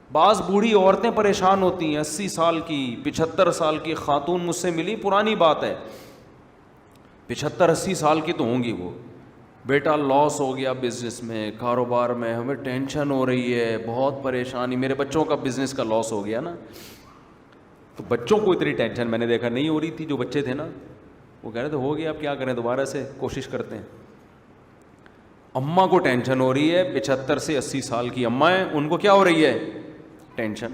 بعض بوڑھی عورتیں پریشان ہوتی ہیں، 80 سال کی 75 سال کی خاتون مجھ سے ملی، پرانی بات ہے، 75-80 سال کی تو ہوں گی وہ، بیٹا لاس ہو گیا بزنس میں، کاروبار میں، ہمیں ٹینشن ہو رہی ہے، بہت پریشانی، میرے بچوں کا بزنس کا لاس ہو گیا نا، تو بچوں کو اتنی ٹینشن میں نے دیکھا نہیں ہو رہی تھی، جو بچے تھے نا وہ کہہ رہے تھے ہو گیا اب کیا کریں، دوبارہ سے کوشش کرتے ہیں۔ اماں کو ٹینشن ہو رہی ہے، 75 سے 80 سال کی اماں ہیں، ان کو کیا ہو رہی ہے؟ ٹینشن۔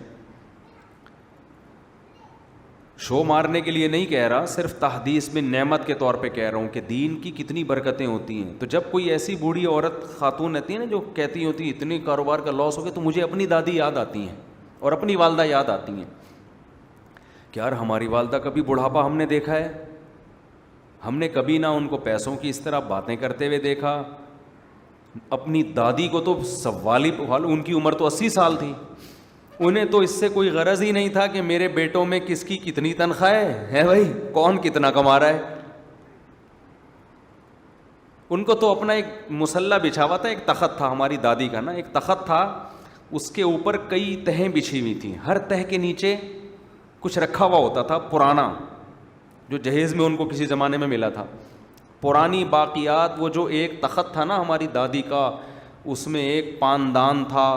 شو مارنے کے لیے نہیں کہہ رہا، صرف تحدیث میں نعمت کے طور پہ کہہ رہا ہوں کہ دین کی کتنی برکتیں ہوتی ہیں۔ تو جب کوئی ایسی بوڑھی عورت خاتون رہتی ہے نا جو کہتی ہوتی ہے اتنی کاروبار کا لاس ہو گیا، تو مجھے اپنی دادی یاد آتی ہیں اور اپنی والدہ یاد آتی ہیں کہ یار ہماری والدہ کبھی بڑھاپا ہم نے دیکھا ہے، ہم نے کبھی نہ ان کو پیسوں کی اس طرح باتیں کرتے ہوئے دیکھا، اپنی دادی کو تو سوالی ان کی عمر تو 80 سال تھی، انہیں تو اس سے کوئی غرض ہی نہیں تھا کہ میرے بیٹوں میں کس کی کتنی تنخواہ ہے بھائی، کون کتنا کما رہا ہے، ان کو تو اپنا ایک مسلح بچھا ہوا تھا، ایک تخت تھا ہماری دادی کا نا، ایک تخت تھا، اس کے اوپر کئی تہیں بچھی ہوئی تھیں، ہر تہ کے نیچے کچھ رکھا ہوا ہوتا تھا پرانا، جو جہیز میں ان کو کسی زمانے میں ملا تھا، پرانی باقیات۔ وہ جو ایک تخت تھا نا ہماری دادی کا، اس میں ایک پاندان تھا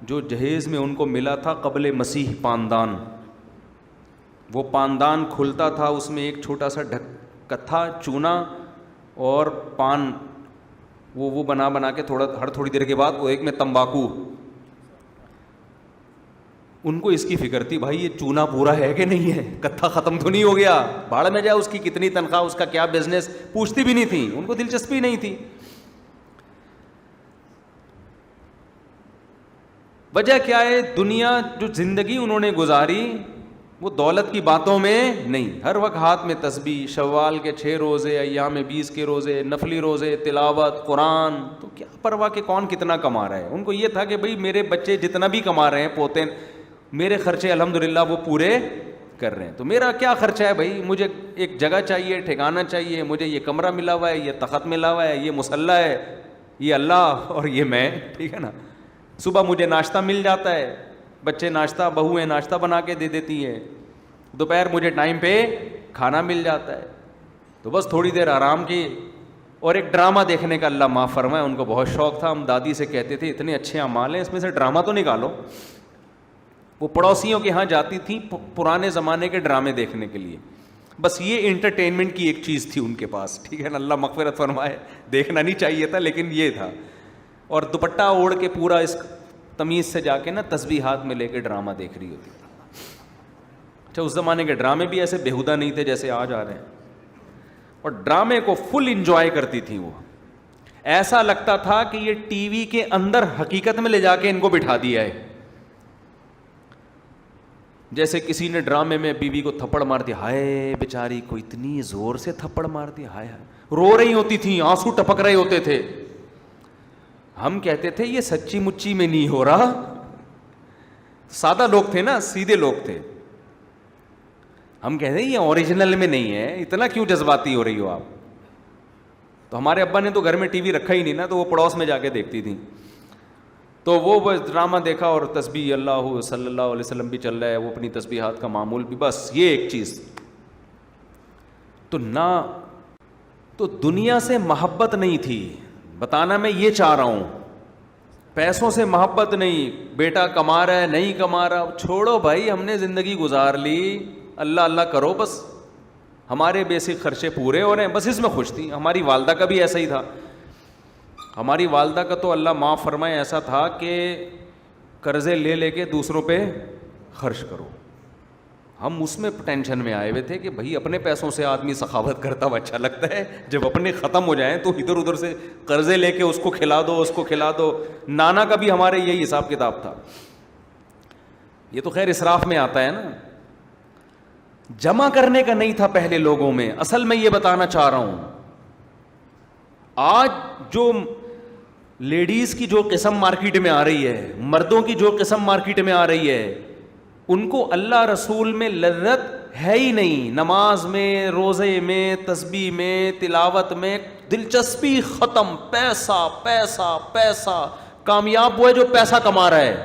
جو جہیز میں ان کو ملا تھا قبل مسیح پاندان، وہ پاندان کھلتا تھا، اس میں ایک چھوٹا سا ڈھکت تھا، چونا اور پان، وہ بنا کے ہر تھوڑی دیر کے بعد وہ ایک میں تمباکو، ان کو اس کی فکر تھی بھائی یہ چونا پورا ہے کہ نہیں ہے، کتھا ختم تو نہیں ہو گیا، بھاڑ میں جائے اس کی کتنی تنخواہ، اس کا کیا بزنس، پوچھتی بھی نہیں تھی، ان کو دلچسپی نہیں تھی۔ وجہ کیا ہے؟ دنیا جو زندگی انہوں نے گزاری وہ دولت کی باتوں میں نہیں، ہر وقت ہاتھ میں تسبیح، شوال کے 6 روزے، ایام 20 کے روزے، نفلی روزے، تلاوت قرآن، تو کیا پرواہ کہ کون کتنا کما رہا ہے، ان کو یہ تھا کہ بھئی میرے بچے جتنا بھی کما رہے ہیں، پوتے، میرے خرچے الحمدللہ وہ پورے کر رہے ہیں، تو میرا کیا خرچہ ہے بھائی، مجھے ایک جگہ چاہیے، ٹھکانہ چاہیے، مجھے یہ کمرہ ملا ہوا ہے، یہ تخت ملا ہوا ہے، یہ مصلی ہے، یہ اللہ اور یہ میں، ٹھیک ہے نا، صبح مجھے ناشتہ مل جاتا ہے، بچے ناشتہ، بہویں ناشتہ بنا کے دے دیتی ہیں، دوپہر مجھے ٹائم پہ کھانا مل جاتا ہے، تو بس تھوڑی دیر آرام کی، اور ایک ڈرامہ دیکھنے کا اللہ معاف فرمائے ان کو بہت شوق تھا، ہم دادی سے کہتے تھے اتنے اچھے اعمال ہیں اس میں سے ڈرامہ تو نکالو، وہ پڑوسیوں کے ہاں جاتی تھیں پرانے زمانے کے ڈرامے دیکھنے کے لیے، بس یہ انٹرٹینمنٹ کی ایک چیز تھی ان کے پاس، ٹھیک ہے نا، اللہ مغفرت فرمائے، دیکھنا نہیں چاہیے تھا لیکن یہ تھا، اور دوپٹہ اوڑھ کے پورا اس تمیز سے جا کے نا تسبیح ہاتھ میں لے کے ڈرامہ دیکھ رہی ہوتی تھی۔ اچھا اس زمانے کے ڈرامے بھی ایسے بےہودہ نہیں تھے جیسے آج آ رہے ہیں، اور ڈرامے کو فل انجوائے کرتی تھیں وہ، ایسا لگتا تھا کہ یہ ٹی وی کے اندر حقیقت میں لے جا کے ان کو بٹھا دیا ہے، جیسے کسی نے ڈرامے میں بیوی کو تھپڑ مار دیا، ہائے بیچاری کو اتنی زور سے تھپڑ مار دیا، ہائے ہائے، رو رہی ہوتی تھیں، آنسو ٹپک رہے ہوتے تھے، ہم کہتے تھے یہ سچی مچی میں نہیں ہو رہا، سادہ لوگ تھے نا، سیدھے لوگ تھے، ہم کہتے ہیں یہ اوریجنل میں نہیں ہے، اتنا کیوں جذباتی ہو رہی ہو آپ، تو ہمارے ابا نے تو گھر میں ٹی وی رکھا ہی نہیں نا، تو وہ پڑوس میں جا کے دیکھتی تھیں، تو وہ بس ڈرامہ دیکھا، اور تسبیح اللہ صلی اللہ علیہ وسلم بھی چل رہا ہے، وہ اپنی تسبیحات کا معمول بھی، بس یہ ایک چیز، تو نہ تو دنیا سے محبت نہیں تھی، بتانا میں یہ چاہ رہا ہوں، پیسوں سے محبت نہیں، بیٹا کما رہا ہے نہیں کما رہا چھوڑو بھائی، ہم نے زندگی گزار لی، اللہ اللہ کرو، بس ہمارے بیسک خرچے پورے ہو رہے ہیں، بس اس میں خوش تھی۔ ہماری والدہ کا بھی ایسا ہی تھا، ہماری والدہ کا تو اللہ معاف فرمائے ایسا تھا کہ قرضے لے لے کے دوسروں پہ خرچ کرو، ہم اس میں ٹینشن میں آئے ہوئے تھے کہ بھائی اپنے پیسوں سے آدمی سخاوت کرتا ہوا اچھا لگتا ہے، جب اپنے ختم ہو جائیں تو ادھر ادھر سے قرضے لے کے اس کو کھلا دو، اس کو کھلا دو۔ نانا کا بھی ہمارے یہی حساب کتاب تھا، یہ تو خیر اسراف میں آتا ہے نا، جمع کرنے کا نہیں تھا پہلے لوگوں میں۔ اصل میں یہ بتانا چاہ رہا ہوں، آج جو لیڈیز کی جو قسم مارکیٹ میں آ رہی ہے، مردوں کی جو قسم مارکیٹ میں آ رہی ہے، ان کو اللہ رسول میں لذت ہے ہی نہیں، نماز میں، روزے میں، تسبیح میں، تلاوت میں دلچسپی ختم، پیسہ پیسہ پیسہ، کامیاب وہ ہے جو پیسہ کما رہا ہے۔